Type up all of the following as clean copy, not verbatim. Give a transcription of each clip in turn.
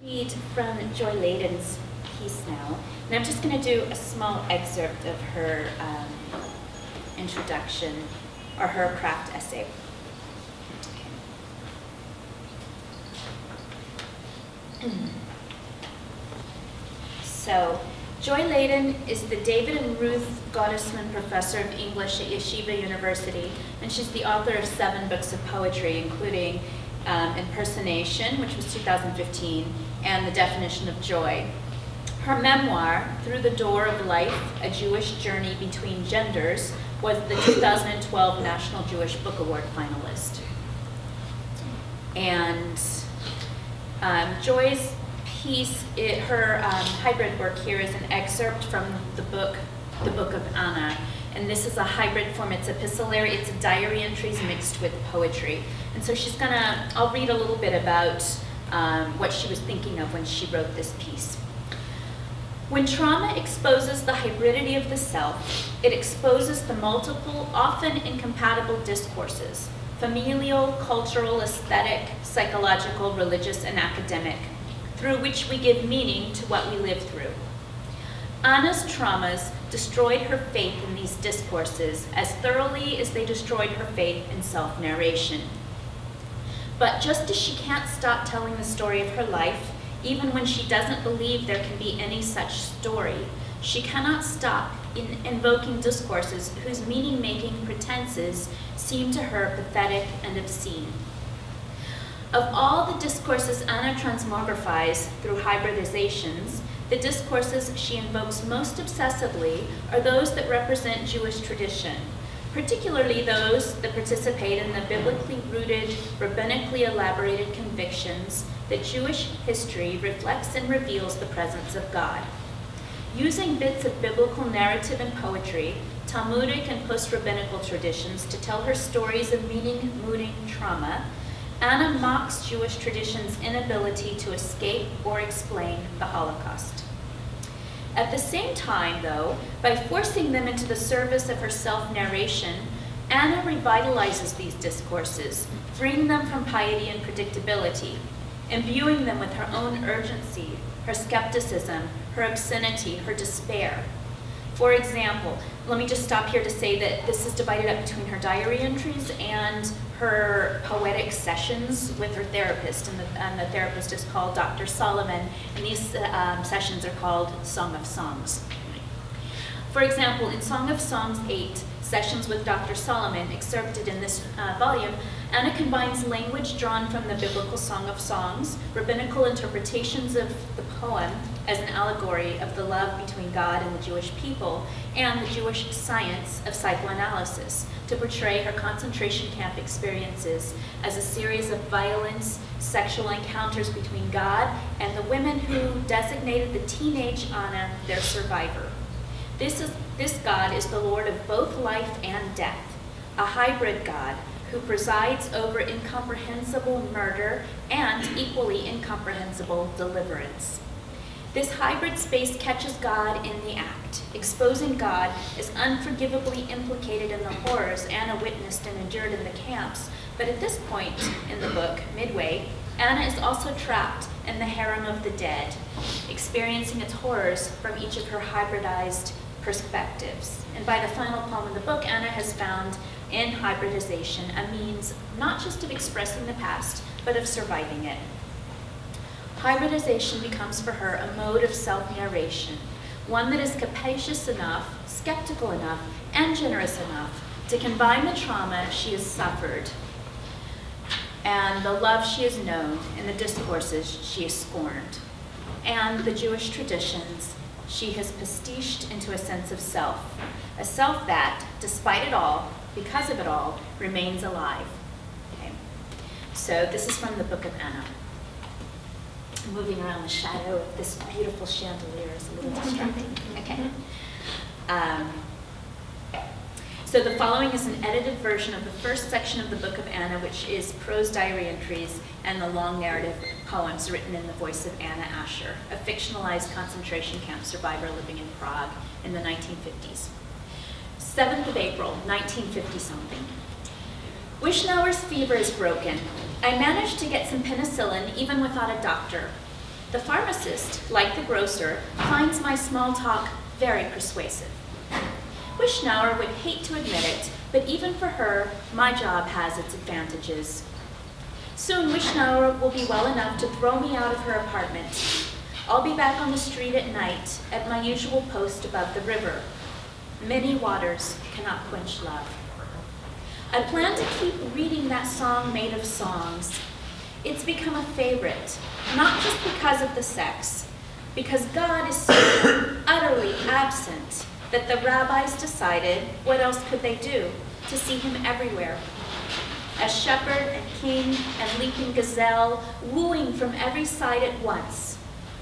Read from Joy Ladin's piece now, and I'm just going to do a small excerpt of her introduction, or her craft essay. Okay. So, Joy Ladin is the David and Ruth Gottesman Professor of English at Yeshiva University, and she's the author of 7 books of poetry, including Impersonation, which was 2015, and The Definition of Joy. Her memoir, Through the Door of Life, A Jewish Journey Between Genders, was the 2012 National Jewish Book Award finalist. And Joy's piece, her hybrid work here is an excerpt from the book of Anna. And this is a hybrid form. It's epistolary, it's diary entries mixed with poetry. And so I'll read a little bit about what she was thinking of when she wrote this piece. When trauma exposes the hybridity of the self, it exposes the multiple, often incompatible discourses, familial, cultural, aesthetic, psychological, religious, and academic, through which we give meaning to what we live through. Anna's traumas destroyed her faith in these discourses as thoroughly as they destroyed her faith in self-narration. But just as she can't stop telling the story of her life, even when she doesn't believe there can be any such story, she cannot stop invoking discourses whose meaning-making pretenses seem to her pathetic and obscene. Of all the discourses Anna transmogrifies through hybridizations, the discourses she invokes most obsessively are those that represent Jewish tradition, particularly those that participate in the biblically rooted, rabbinically elaborated convictions that Jewish history reflects and reveals the presence of God. Using bits of biblical narrative and poetry, Talmudic and post-rabbinical traditions to tell her stories of meaning-mooting trauma, Anna mocks Jewish tradition's inability to escape or explain the Holocaust. At the same time, though, by forcing them into the service of her self-narration, Anna revitalizes these discourses, freeing them from piety and predictability, imbuing them with her own urgency, her skepticism, her obscenity, her despair. For example, let me just stop here to say that this is divided up between her diary entries and her poetic sessions with her therapist, and the therapist is called Dr. Solomon, and these sessions are called Song of Songs. For example, in Song of Songs 8, Sessions with Dr. Solomon, excerpted in this volume, Anna combines language drawn from the biblical Song of Songs, rabbinical interpretations of the poem as an allegory of the love between God and the Jewish people, and the Jewish science of psychoanalysis, to portray her concentration camp experiences as a series of violence, sexual encounters between God and the women who designated the teenage Anna their survivor. This God is the Lord of both life and death, a hybrid God who presides over incomprehensible murder and equally incomprehensible deliverance. This hybrid space catches God in the act, exposing God as unforgivably implicated in the horrors Anna witnessed and endured in the camps. But at this point in the book, midway, Anna is also trapped in the harem of the dead, experiencing its horrors from each of her hybridized perspectives. And by the final poem in the book, Anna has found in hybridization a means not just of expressing the past, but of surviving it. Hybridization becomes for her a mode of self-narration, one that is capacious enough, skeptical enough, and generous enough to combine the trauma she has suffered and the love she has known in the discourses she has scorned, and the Jewish traditions she has pastiched into a sense of self, a self that, despite it all, because of it all, remains alive. Okay. So this is from the Book of Anna. Moving around the shadow of this beautiful chandelier is a little distracting. Okay. So the following is an edited version of the first section of the Book of Anna, which is prose diary entries and the long narrative poems written in the voice of Anna Asher, a fictionalized concentration camp survivor living in Prague in the 1950s. 7th of April, 1950-something. Wishnauer's fever is broken. I managed to get some penicillin even without a doctor. The pharmacist, like the grocer, finds my small talk very persuasive. Wishnauer would hate to admit it, but even for her, my job has its advantages. Soon Wishnauer will be well enough to throw me out of her apartment. I'll be back on the street at night at my usual post above the river. Many waters cannot quench love. I plan to keep reading that song made of songs. It's become a favorite, not just because of the sex, because God is so utterly absent that the rabbis decided, what else could they do, to see him everywhere. As shepherd and king and leaping gazelle, wooing from every side at once,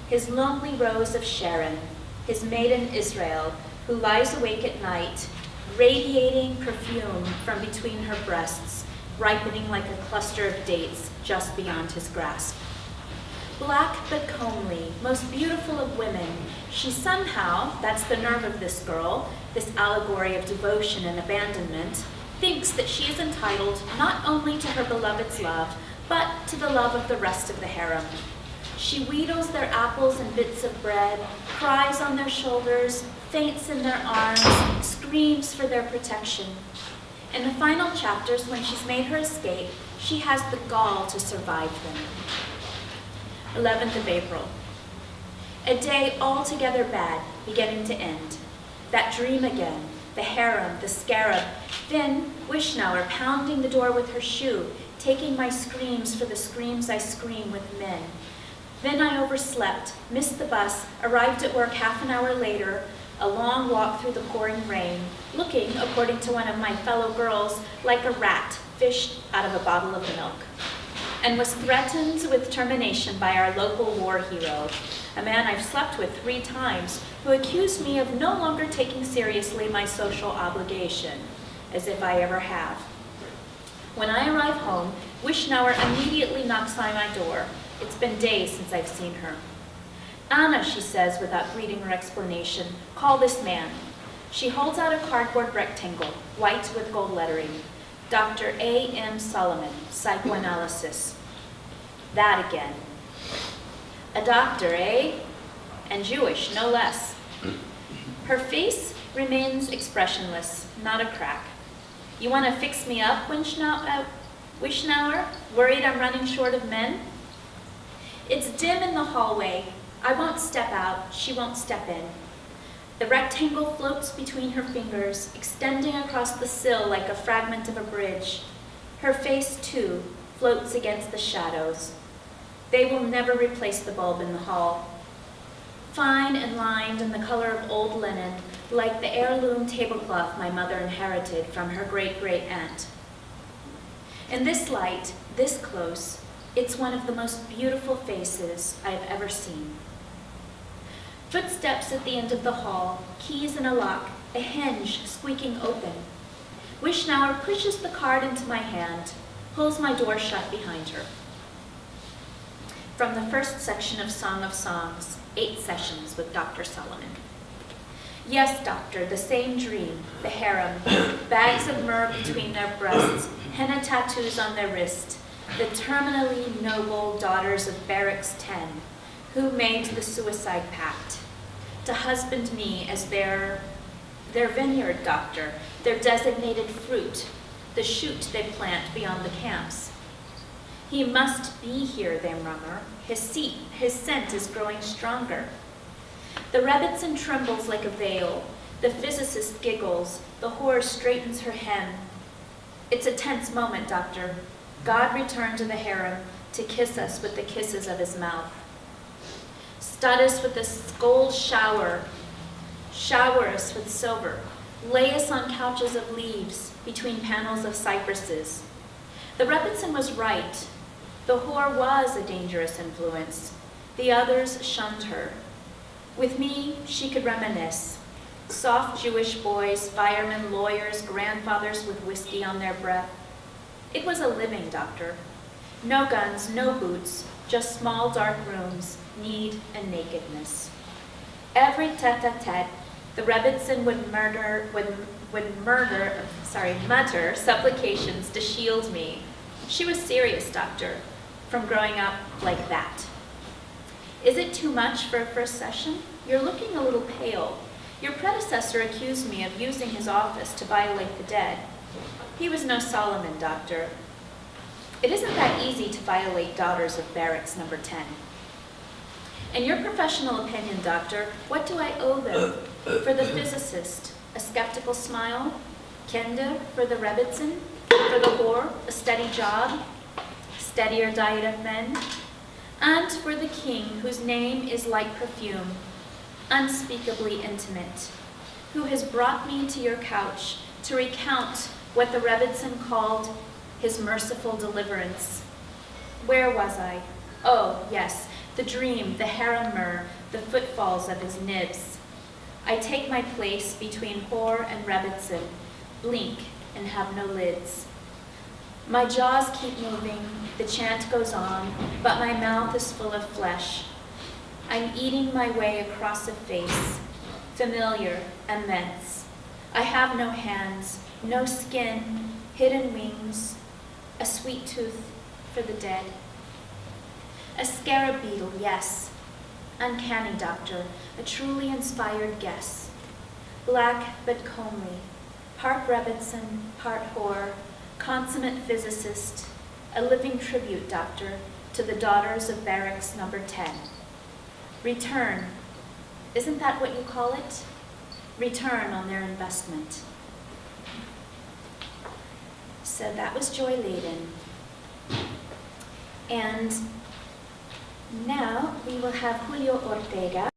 his lonely rose of Sharon, his maiden Israel, who lies awake at night, radiating perfume from between her breasts, ripening like a cluster of dates just beyond his grasp. Black but comely, most beautiful of women, she somehow, that's the nerve of this girl, this allegory of devotion and abandonment, thinks that she is entitled not only to her beloved's love, but to the love of the rest of the harem. She wheedles their apples and bits of bread, cries on their shoulders, faints in their arms, screams for their protection. In the final chapters, when she's made her escape, she has the gall to survive them. 11th of April. A day altogether bad, beginning to end. That dream again, the harem, the scarab, then Wishnauer pounding the door with her shoe, taking my screams for the screams I scream with men. Then I overslept, missed the bus, arrived at work half an hour later, a long walk through the pouring rain, looking, according to one of my fellow girls, like a rat fished out of a bottle of milk, and was threatened with termination by our local war hero, a man I've slept with 3 times, who accused me of no longer taking seriously my social obligation, as if I ever have. When I arrive home, Wishnauer immediately knocks on my door. It's been days since I've seen her. Anna, she says, without greeting or explanation, call this man. She holds out a cardboard rectangle, white with gold lettering. Dr. A.M. Solomon, psychoanalysis. That again. A doctor, eh? And Jewish, no less. Her face remains expressionless, not a crack. You want to fix me up, Wishnauer? Worried I'm running short of men? It's dim in the hallway. I won't step out. She won't step in. The rectangle floats between her fingers, extending across the sill like a fragment of a bridge. Her face, too, floats against the shadows. They will never replace the bulb in the hall. Fine and lined in the color of old linen, like the heirloom tablecloth my mother inherited from her great-great-aunt. In this light, this close, it's one of the most beautiful faces I have ever seen. Footsteps at the end of the hall, keys in a lock, a hinge squeaking open. Wishnauer pushes the card into my hand, pulls my door shut behind her. From the first section of Song of Songs, 8 sessions with Dr. Solomon. Yes, doctor, the same dream, the harem, bags of myrrh between their breasts, henna tattoos on their wrist, the terminally noble daughters of Barracks 10, who made the suicide pact to husband me as their vineyard, doctor, their designated fruit, the shoot they plant beyond the camps. He must be here, they murmur. His scent is growing stronger. The Rebbitzin trembles like a veil. The physicist giggles. The whore straightens her hem. It's a tense moment, doctor. God returned to the harem to kiss us with the kisses of his mouth. Stud us with a gold shower. Shower us with silver. Lay us on couches of leaves between panels of cypresses. The Rebbitzin was right. The whore was a dangerous influence. The others shunned her. With me, she could reminisce. Soft Jewish boys, firemen, lawyers, grandfathers with whiskey on their breath. It was a living, doctor. No guns, no boots, just small dark rooms, need and nakedness. Every tete-a-tete, the Rebbitzin would mutter supplications to shield me. She was serious, doctor, from growing up like that. Is it too much for a first session? You're looking a little pale. Your predecessor accused me of using his office to violate the dead. He was no Solomon, Doctor. It isn't that easy to violate Daughters of Barracks number 10. In your professional opinion, Doctor, what do I owe them? For the physicist, a skeptical smile? Kinder for the Rebbitzin? For the whore, a steady job? Steadier diet of men? And for the king, whose name is like perfume, unspeakably intimate, who has brought me to your couch to recount what the Rebbitzin called his merciful deliverance. Where was I? Oh, yes, the dream, the harem the footfalls of his nibs. I take my place between whore and Rebbitzin, blink and have no lids. My jaws keep moving, the chant goes on, but my mouth is full of flesh. I'm eating my way across a face, familiar, immense. I have no hands, no skin, hidden wings, a sweet tooth for the dead. A scarab beetle, yes. Uncanny, Doctor, a truly inspired guess. Black but comely, part Rebbitzin, part whore, consummate physicist, a living tribute, Doctor, to the Daughters of Barracks number 10. Return, isn't that what you call it? Return on their investment. So that was Joy Ladin. And now we will have Julio Ortega.